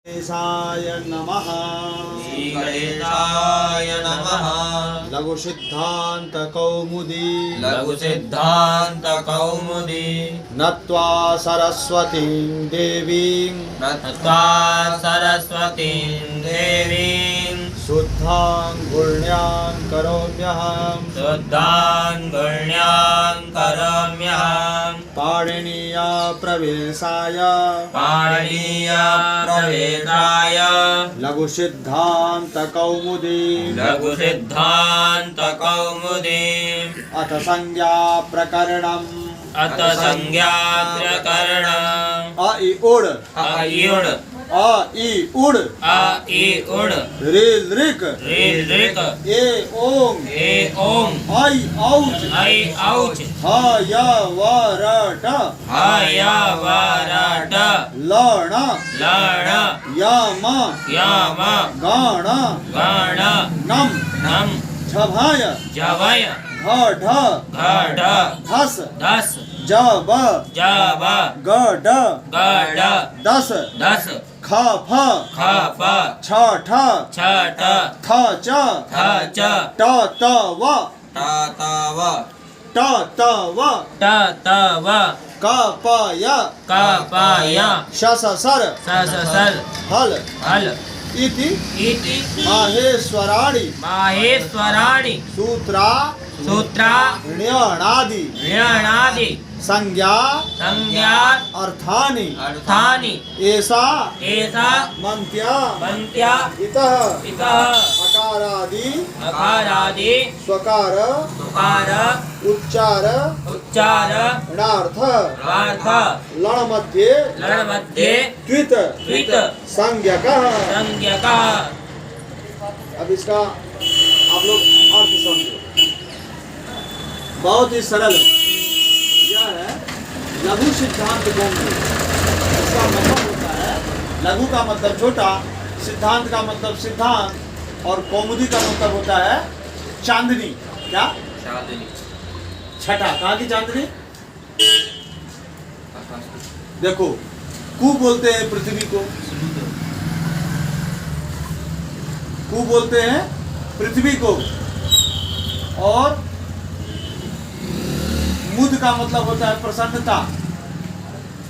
गणेशाय नमः। श्री गणेशाय नमः। लघु सिद्धांत कौमुदी लघु सिद्धांत कौमुदी नत्वा सरस्वतीं देवीं नत्वा सरस्वतीं देवीं शुद्धां गुण्यां करोम्यहम् शुद्धां गुण्यां करोम्यहम् पाणिनीया प्रवेशाय पाणिनीय प्रवेशाय लघु सिद्धांत कौमुदी लघु सिद्धांत कौमुदी अथ संज्ञा प्रकरणम् अथ संज्ञा प्रकरणम् अ इ उड़ अयुड अ इ उड़ अ इ उड रे लृक रे ऋक ए ओम ए ओम ऐ औच ऐ औच ह य व र ट हय वरट लण लण यम यम गण गण नम नम झभय जवय घ घड धस दस जब जब गड गड दस दस ख फ खप छ ठ छट थ च थ च ट त व तव ट त व तव क प य कपय श स सर सससल हल हल इति इति माहेश्वराणि माहेश्वराणि सूत्रा सूत्रा ण्यणादि ऋणादि संज्ञा संज्ञा अर्थानि अर्थानि एषा एता मन्त्या मन्त्या इतः इतः अकारादि अकारादि स्वकार तुकार उच्चार उच्चार णार्थ वार्थ लण मध्ये लड़ मध्ये द्वित द्वित संज्ञकः। संज्ञका। अब इसका आप लोग अर्थ समझो, बहुत ही सरल है। यह है लघु सिद्धांत कौमुदी। इसका मतलब होता है, लघु का मतलब छोटा, सिद्धांत का मतलब सिद्धांत, और कौमुदी का मतलब होता है चांदनी। क्या? चांदनी। छठा। कहाँ की चांदनी? देखो, कु बोलते हैं पृथ्वी को, कु बोलते हैं पृथ्वी को, और मुद का मतलब होता है प्रसन्नता।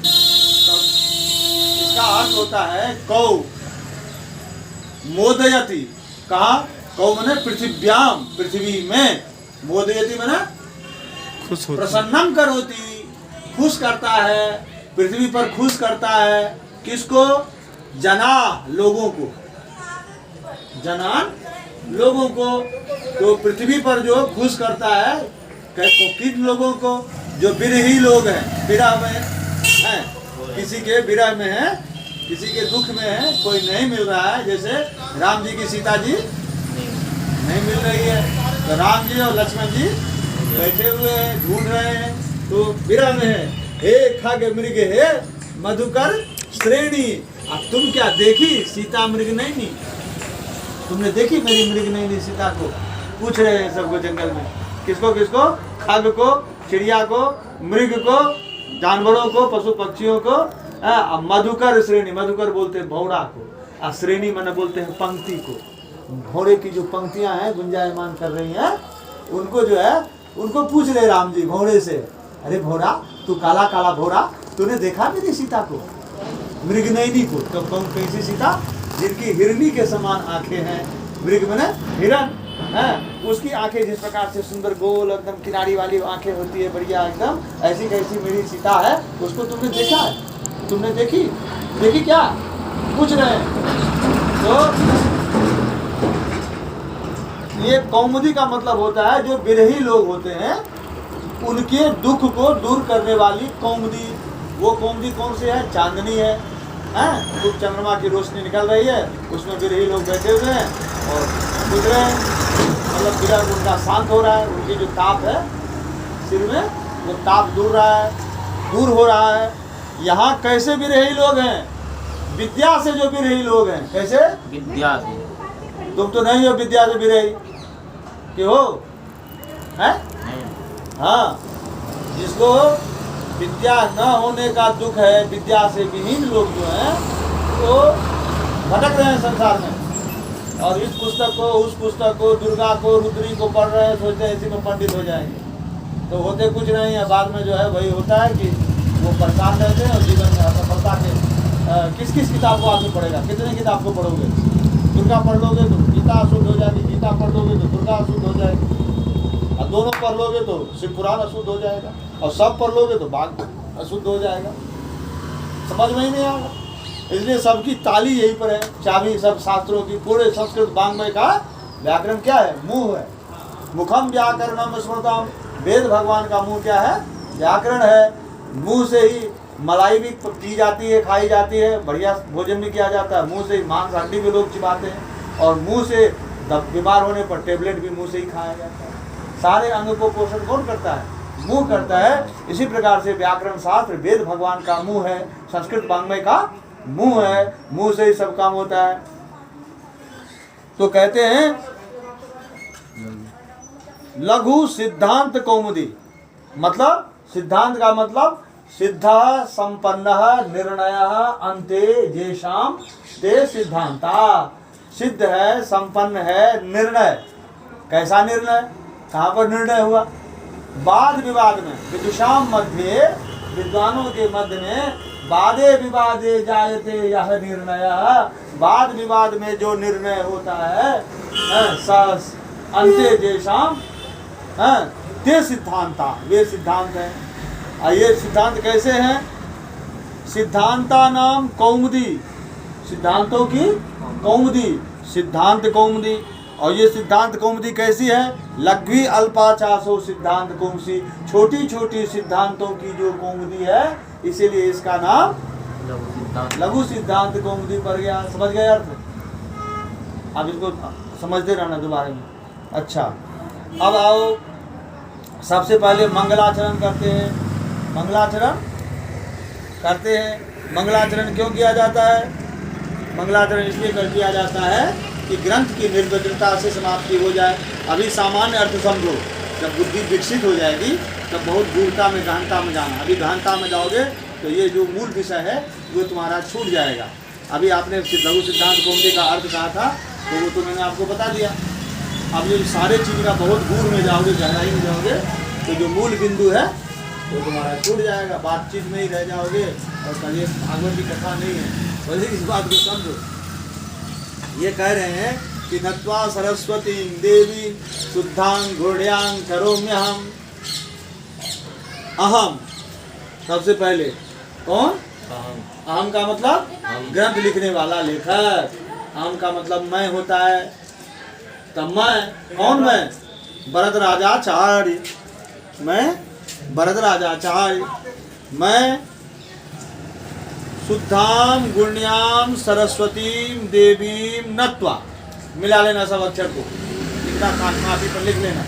तो इसका अर्थ होता है कौ मोदयति। कहा? कौ मने पृथिव्याम, पृथ्वी में, मोदयति मने प्रसन्नम करोति, खुश करता है, पृथ्वी पर खुश करता है। किसको? जना, लोगों को, जनान लोगों को। तो पृथ्वी पर जो खुश करता है किन लोगों को? जो विरही लोग हैं, विरह में हैं, किसी के विरह में है, किसी के दुख में है, कोई नहीं मिल रहा है। जैसे राम जी की सीता जी नहीं मिल रही है, तो राम जी और लक्ष्मण जी बैठे हुए हैं, ढूंढ रहे हैं, तो विरह में है। हे खग मृग हे मधुकर श्रेणी। अब तुम क्या देखी सीता मृग नैनी? तुमने देखी मेरी मृग नैनी सीता को? पूछ रहे हैं सबको जंगल में। किसको किसको? खग को, चिड़िया को, मृग को, जानवरों को, पशु पक्षियों को। मधुकर श्रेणी, मधुकर बोलते हैं भौरा को, श्रेणी माने बोलते हैं पंक्ति को। घोड़े की जो पंक्तियां हैं गुंजायमान कर रही हैं, उनको जो है, उनको पूछ रहे राम जी घोड़े से, अरे घोड़ा, तू काला काला घोड़ा, तूने देखा मेरी सीता को, मृगनयनी को? तो कौन? कैसी सीता? जिनकी हिरनी के समान आंखें हैं। मृग माने हिरण है, उसकी आंखें जिस प्रकार से सुंदर गोल एकदम किनारी वाली आंखें होती है, बढ़िया एकदम, ऐसी कैसी मेरी सीता है, उसको तुमने देखा है? तुमने देखी? देखी क्या? पूछ रहे हैं। तो ये कौमुदी का मतलब होता है जो विरही लोग होते हैं, उनके दुख को दूर करने वाली कौमुदी। वो कौमुदी कौन सी है? चांदनी है, हैं? तो चंद्रमा की रोशनी निकल रही है, उसमें विरही लोग बैठे हुए हैं और पूछ रहे हैं, मतलब विरह उनका शांत हो रहा है, उनकी जो ताप है सिर में, वो ताप दूर हो रहा है। यहाँ कैसे विरही लोग हैं? विद्या से जो विरही लोग हैं। कैसे? विद्या से। तुम तो नहीं हो विद्या से विरही के हो, हैं? हाँ, जिसको विद्या न होने का दुख है, विद्या से विहीन लोग जो हैं, तो भटक रहे हैं संसार में, और इस पुस्तक को उस पुस्तक को दुर्गा को रुद्री को पढ़ रहे हैं, सोचते हैं इसी में पंडित हो जाएंगे, तो होते कुछ नहीं है। बाद में जो है वही होता है कि वो परेशान रहते हैं और जीवन में असफलता के किस किस किताब को आगे पढ़ेगा, कितने किताब को पढ़ोगे? दुर्गा पढ़ लोगे तो गीता अशुद्ध हो जाएगी, गीता पढ़ लोगे तो दुर्गा अशुद्ध हो जाएगी, और दोनों पढ़ लोगे तो शिव पुराण अशुद्ध हो जाएगा, और सब पढ़ लोगे तो बाघ अशुद्ध हो जाएगा। समझ में ही नहीं आएगा। इसलिए सबकी ताली यहीं पर है, चाबी सब शास्त्रों की। पूरे संस्कृत वाङ्मय का व्याकरण क्या है? मुंह है। मुखम व्याकरणम स्मृतम, वेद भगवान का मुंह क्या है? व्याकरण है। मुंह से ही मलाई भी पी जाती है, खाई जाती है, बढ़िया भोजन भी किया जाता है। मुंह से ही मांस हड्डी भी लोग चिबाते हैं, और मुंह से बीमार होने पर टेबलेट भी मुंह से ही खाया जाता है। सारे अंग को पोषण कौन करता है? मुंह करता है। इसी प्रकार से व्याकरण शास्त्र वेद भगवान का मुंह है, संस्कृत वाङ्मय का मुंह है। मुंह से ही सब काम होता है। तो कहते हैं लघु सिद्धांत कौमुदी, मतलब सिद्धांत का मतलब सिद्ध संपन्न निर्णय अंते जेषाम ते सिद्धांता। सिद्ध है, संपन्न है, निर्णय। कैसा निर्णय? कहाँ पर निर्णय हुआ? वाद विवाद में। विदुषाम मध्य, विद्वानों के मध्य में वादे विवादे जायते यह निर्णय। वाद विवाद में जो निर्णय होता है अंते जेषाम ते सिद्धांता, वे सिद्धांत है। और ये सिद्धांत कैसे हैं? सिद्धांता नाम कौमुदी, सिद्धांतों की कौमुदी, सिद्धांत कौमुदी। और ये सिद्धांत कौमुदी कैसी है? लघ्वी अल्पाचासो सिद्धांत कौमुदी, छोटी छोटी सिद्धांतों की जो कौमुदी है, इसीलिए इसका नाम लघु सिद्धांत कौमुदी पड़ गया। समझ गए अर्थ? अब इसको समझते रहना दोबारा में। अच्छा, अब आओ, सबसे पहले मंगलाचरण करते हैं। मंगलाचरण करते हैं। मंगलाचरण क्यों किया जाता है? मंगलाचरण इसलिए कर किया जाता है कि ग्रंथ की निर्विघ्नता से समाप्ति हो जाए। अभी सामान्य अर्थ समझो, जब बुद्धि विकसित हो जाएगी तब बहुत गूढ़ता में गहनता में जाना। अभी गहनता में जाओगे तो ये जो मूल विषय है वो तुम्हारा छूट जाएगा। अभी आपने लघु सिद्धांत कौमुदी का अर्थ कहा था, तो वो तो मैंने आपको बता दिया। अब ये सारे चीज़ का बहुत गूढ़ में जाओगे, गहराई में जाओगे, तो जो मूल बिंदु है वो तुम्हारा छूट जाएगा, बातचीत में ही रह जाओगे। और कल भागवत की कथा नहीं है, बोले इस बात को समझो। ये कह रहे हैं कि नत्वा सरस्वती देवी शुद्धांग घोड़्यांग करोम्यहम। अहम सबसे पहले कौन? अहम का मतलब ग्रंथ लिखने वाला लेखक। अहम का मतलब मैं होता है। तब मैं कौन? मैं भरतराजाचार्य, मैं भरतराजाचार्य, मैं शुद्धाम गुण्याम सरस्वतीम देवीम नत्वा। मिला लेना सब अक्षर को, इतना काफी पर लिख लेना।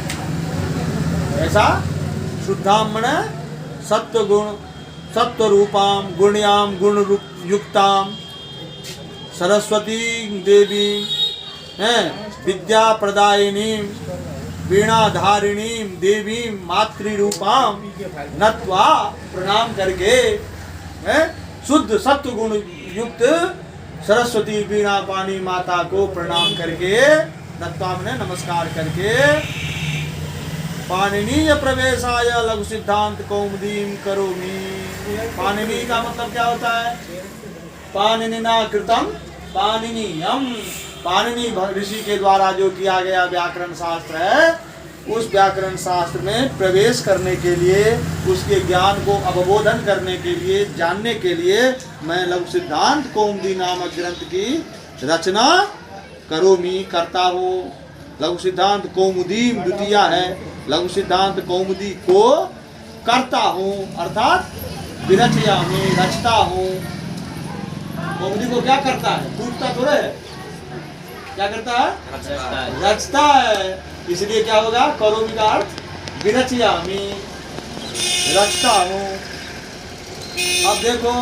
ऐसा शुद्धाम मने सत्व गुण, सत्व रूपाम, गुण्याम गुण युक्ताम, सरस्वती देवी हैं, विद्या प्रदायिनी, वीणाधारिणी देवी मातृरूपाम नत्वा, प्रणाम करके शुद्ध सत्व गुण युक्त सरस्वती वीणा पानी माता को प्रणाम करके, नत्वा ने नमस्कार करके, पाणिनीय प्रवेशाय लघु सिद्धांत कौमुदीम करोमि। पाणिनी का मतलब क्या होता है? पाणिनिना कृतम पाणिनीयम। पाणिनि ऋषि के द्वारा जो किया गया व्याकरण शास्त्र है, उस व्याकरण शास्त्र में प्रवेश करने के लिए, उसके ज्ञान को अवबोधन करने के लिए, जानने के लिए मैं लघु सिद्धांत कौमुदी नामक ग्रंथ की रचना करोमि, करता हूँ। लघु सिद्धांत कौमुदी द्वितीया है, लघु सिद्धांत कौमुदी को करता हूँ, अर्थात विरचयामि, रचता हूँ। कौमुदी को क्या करता है? टूटता थोड़े है, क्या करता है? रचता है। इसलिए क्या होगा? करोमि का अर्थ विरचयामि, रचता हूँ। अब देखो,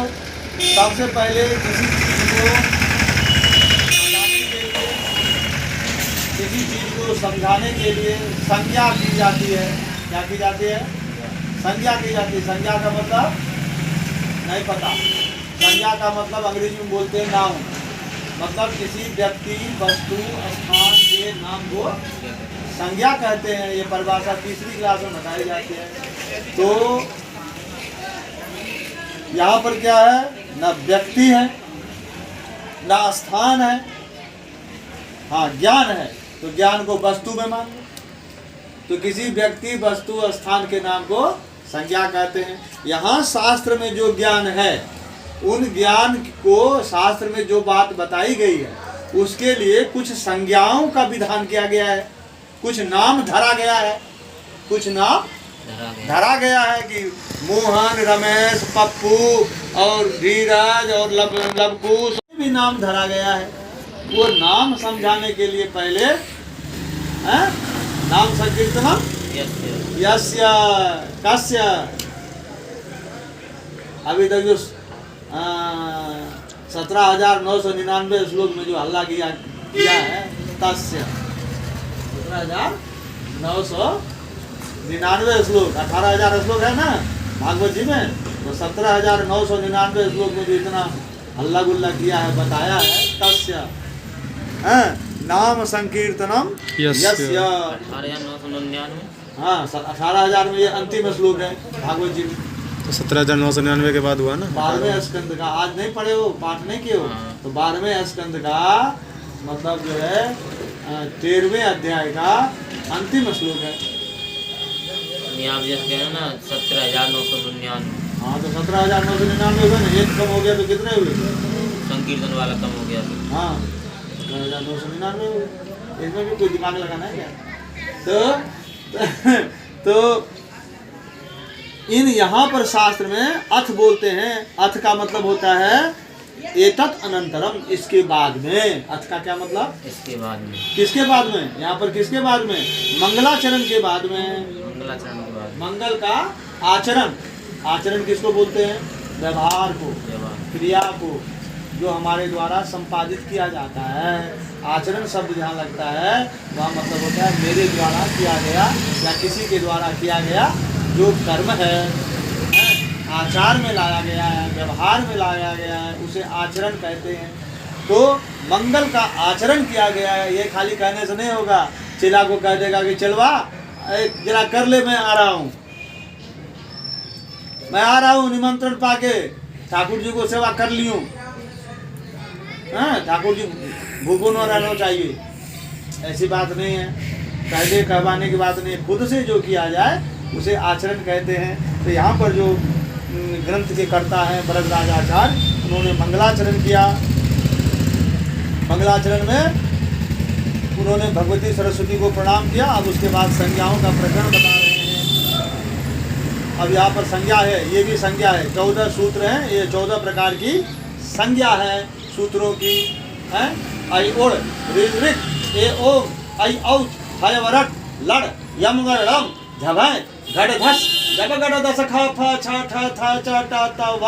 सबसे पहले किसी चीज को बताने के लिए, किसी चीज को समझाने के लिए संज्ञा की जाती है। क्या की जाती है? संज्ञा की जाती है। संज्ञा का मतलब नहीं पता। संज्ञा का मतलब अंग्रेजी में बोलते हैं नाउन। मतलब किसी व्यक्ति, वस्तु, स्थान के नाम को संज्ञा कहते हैं। ये परिभाषा तीसरी क्लास में बताई जाती है। तो यहाँ पर क्या है, न व्यक्ति है, न स्थान है, हाँ ज्ञान है। तो ज्ञान को वस्तु में मान लो। तो किसी व्यक्ति, वस्तु, स्थान के नाम को संज्ञा कहते हैं। यहाँ शास्त्र में जो ज्ञान है, उन ज्ञान को शास्त्र में जो बात बताई गई है, उसके लिए कुछ संज्ञाओं का विधान किया गया है, कुछ नाम धरा गया है, कुछ नाम धरा गया है कि मोहन, रमेश, पप्पू और धीरज और लवकुश भी नाम धरा गया है। वो नाम समझाने के लिए पहले नाम संकीर्तनम यस्य कस्य, अभी तक जो 17,999 श्लोक में जो हल्ला किया है, तस्य 17,999 श्लोक, 18,000 श्लोक है ना भागवत जी में, तो 17,999 श्लोक में जो इतना हल्ला गुल्ला किया है, बताया है, तस्य नाम संकीर्तनम यस्य। 18,999। हाँ, 18,000 में ये अंतिम श्लोक है भागवत जी में। तो 17,999 के बाद हुआ ना 12वें स्कंद का, आज नहीं पढ़े हो, पाठ नहीं किए हो, तो 12वें स्कंद का मतलब जो है 13वें अध्याय का अंतिम श्लोक है। आप जैसे कह रहे हैं ना 17,999। हाँ, तो 17,999 हुए ना, एक कम हो गया तो कितने हुए? संकीर्तन वाला कम हो गया। हाँ, 17,999 हुए। इसमें भी कोई दिमाग लगाना है क्या? तो इन यहाँ पर शास्त्र में अथ बोलते हैं। अथ का मतलब होता है एतत् अनंतरम, इसके बाद में। अथ का क्या मतलब? इसके बाद में। किसके बाद में? यहाँ पर किसके बाद में? मंगलाचरण के बाद में। मंगलाचरण के बाद। मंगल का आचरण। आचरण किसको बोलते हैं? व्यवहार को, क्रिया को, जो हमारे द्वारा संपादित किया जाता है। आचरण शब्द जहाँ लगता है वहाँ मतलब होता है मेरे द्वारा किया गया या किसी के द्वारा किया गया जो कर्म है, आचार में लाया गया है, व्यवहार में लाया गया है, उसे आचरण कहते हैं। तो मंगल का आचरण किया गया है। ये खाली कहने से नहीं होगा। चेला को कह देगा कि चलवा जरा कर ले, मैं आ रहा हूँ, मैं आ रहा हूँ, निमंत्रण पाके ठाकुर जी को सेवा कर ली हूँ। ठाकुर जी भूखो न रहना चाहिए, ऐसी बात नहीं है। कहने कहवाने की बात नहीं है। खुद से जो किया जाए उसे आचरण कहते हैं। तो यहाँ पर जो ग्रंथ के कर्ता हैं भरद्वाज आचार्य, उन्होंने मंगलाचरण किया। मंगलाचरण में उन्होंने भगवती सरस्वती को प्रणाम किया। अब उसके बाद संज्ञाओं का प्रकरण बता रहे हैं। अब यहाँ पर संज्ञा है, ये भी संज्ञा है। 14 सूत्र हैं, ये 14 प्रकार की संज्ञा है सूत्रों की। आई ओड़ ऋग ए ओम आई औच हय वरट लड़ यम गड़म झभय घड़ धस जब गड़ दस ख फ छ ठ थ च ट त व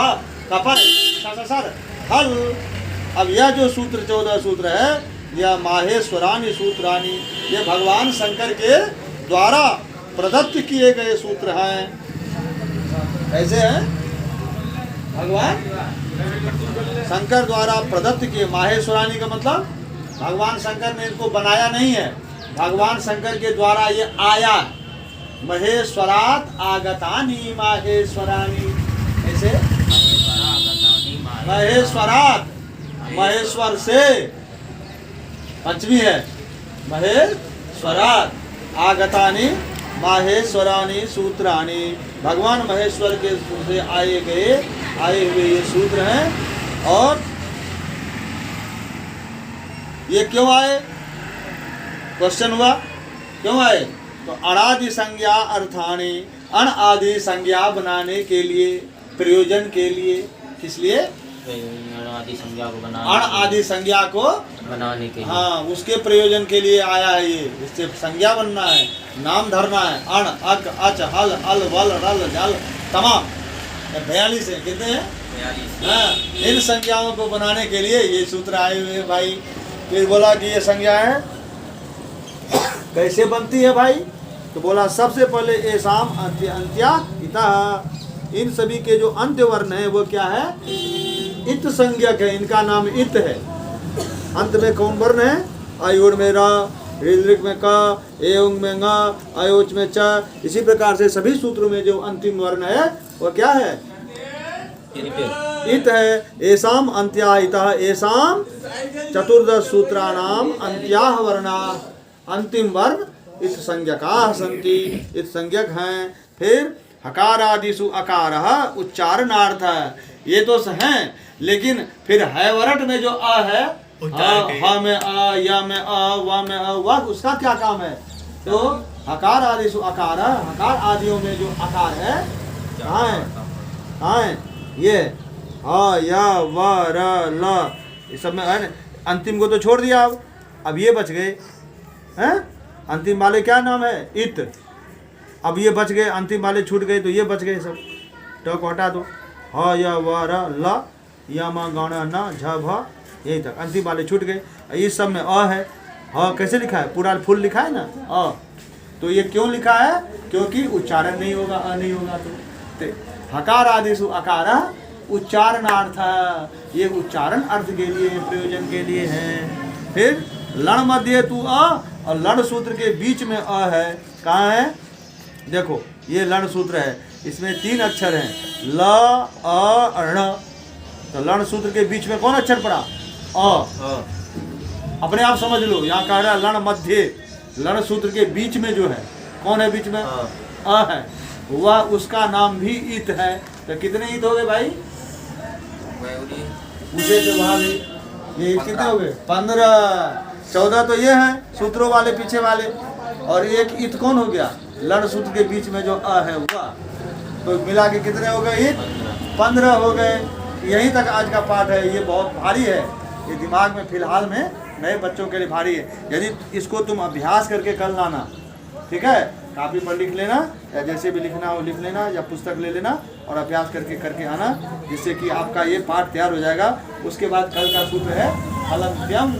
कपर स सर हल। अब यह जो सूत्र 14 सूत्र है, यह माहेश्वरानी सूत्रानी, ये भगवान शंकर के द्वारा प्रदत्त किए गए सूत्र हैं। कैसे हैं? भगवान शंकर द्वारा प्रदत्त किए। माहेश्वरानी का मतलब भगवान शंकर ने इनको बनाया नहीं है, भगवान शंकर के द्वारा ये आया। महेश्वरात आगतानी माहेश्वरानी, ऐसे महेश्वरात, महेश्वर से, पंचमी है महेश्वरात आगतानी माहेश्वरानी सूत्रानी, भगवान महेश्वर के से आए हुए ये सूत्र हैं। और ये क्यों आए? क्वेश्चन हुआ, क्यों आए? तो अणादि संज्ञा अर्थानी, अण आदि संज्ञा बनाने के लिए, प्रयोजन के लिए। किस लिए? अण आदि संज्ञा को अण आदि संज्ञा को बनाने के लिए। हाँ, उसके प्रयोजन के लिए आया है ये। इससे संज्ञा बनना है, नाम धरना है। अण अक अच हल अल वल रल जल तमाम 42 है। कितने हैं? 42। हाँ, इन संज्ञाओं को बनाने के लिए ये सूत्र आए हुए भाई। फिर बोला कि ये संज्ञा है कैसे बनती है भाई? तो बोला सबसे पहले एसाम अंत्या इतः, इन सभी के जो अंत्य वर्ण है वो क्या है? इत संज्ञक है, इनका नाम इत है। अंत में कौन वर्ण है? आयुर में रा, ऋद्रिक में का, एउंग में गा, आयोच में च। इसी प्रकार से सभी सूत्रों में जो अंतिम वर्ण है वो क्या है? इत है। एसाम अंत्याहितः एसाम चतुर्दश सूत्राणाम अंत्याह वर्णा। अंतिम वर्ण इत संज्ञकाः सन्ति, इत संज्ञक हैं। फिर हकारादिषु अकारः उच्चारणार्थ। ये तो हैं, लेकिन फिर है वरट में जो अ है, हा में अ, या में अ, वा में अ, वह उसका क्या काम है? तो हकार आदिषु अकार, हकार आदियों में जो आकार है कहाँ है? कहाँ है? ये हा या व र ल, ये सब में है। अंतिम को तो छोड़ दिया, अब ये बच गए हैं। अंतिम वाले क्या नाम है? इत। अब ये बच गए, अंतिम वाले छूट गए तो ये बच गए सब। टक हटा दो, ह या व र ल, या म गण न झ भ, यही तक अंतिम वाले छूट गए। इस सब में अ है। ह कैसे लिखा है? पूरा फुल लिखा है ना अ। तो ये क्यों लिखा है? क्योंकि उच्चारण नहीं होगा, अ नहीं होगा। तो हकार आदिषु अकार उच्चारणार्थ, ये उच्चारण अर्थ के लिए, प्रयोजन के लिए है। फिर लण मध्य तू अ, और लण सूत्र के बीच में अ है। कहाँ है? देखो ये लण सूत्र है, इसमें 3 अक्षर हैं, ल अ ण। तो लण सूत्र के बीच में कौन अक्षर पड़ा? अ। अपने आप समझ लो, यहाँ कह रहा है लण मध्य, लण सूत्र के बीच में जो है कौन है? बीच में अ है, वह उसका नाम भी इत है। तो कितने इत हो गए भाई? पूछे थे वहां भी, ये इत कितने हो गए? 15। 14 तो ये है सूत्रों वाले पीछे वाले, और एक इत कौन हो गया? लण सूत्र के बीच में जो अ है वह। तो मिला के कितने हो गए? इत 15 हो गए। यहीं तक आज का पाठ है। ये बहुत भारी है, ये दिमाग में फिलहाल में नए बच्चों के लिए भारी है। यदि इसको तुम अभ्यास करके कल लाना, ठीक है, कापी पर लिख लेना, या जैसे भी लिखना हो लिख लेना, या पुस्तक ले लेना और अभ्यास करके आना, जिससे कि आपका ये पाठ तैयार हो जाएगा। उसके बाद कल का सूत्र है हलंत्यम।